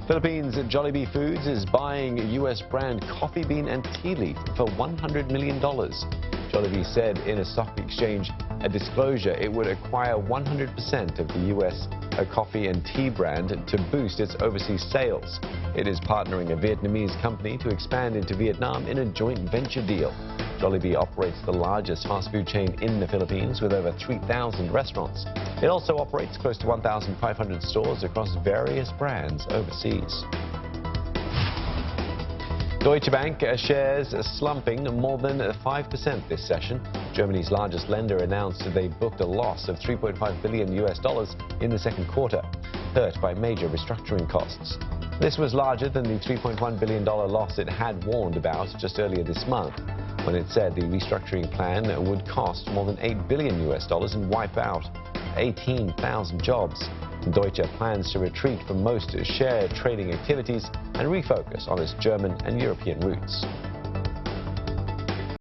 Philippines' Jollibee Foods is buying U.S. brand Coffee Bean and Tea Leaf for $100 million. Jollibee said in a stock exchange disclosure it would acquire 100% of the U.S. coffee and tea brand to boost its overseas sales. It is partnering a Vietnamese company to expand into Vietnam in a joint venture deal. Jollibee operates the largest fast food chain in the Philippines with over 3,000 restaurants. It also operates close to 1,500 stores across various brands overseas. Deutsche Bank shares slumping more than 5% this session. Germany's largest lender announced they booked a loss of $3.5 billion in the second quarter, hurt by major restructuring costs. This was larger than the $3.1 billion loss it had warned about just earlier this month, when it said the restructuring plan would cost more than $8 billion and wipe out 18,000 jobs. Deutsche plans to retreat from most share trading activities and refocus on its German and European roots.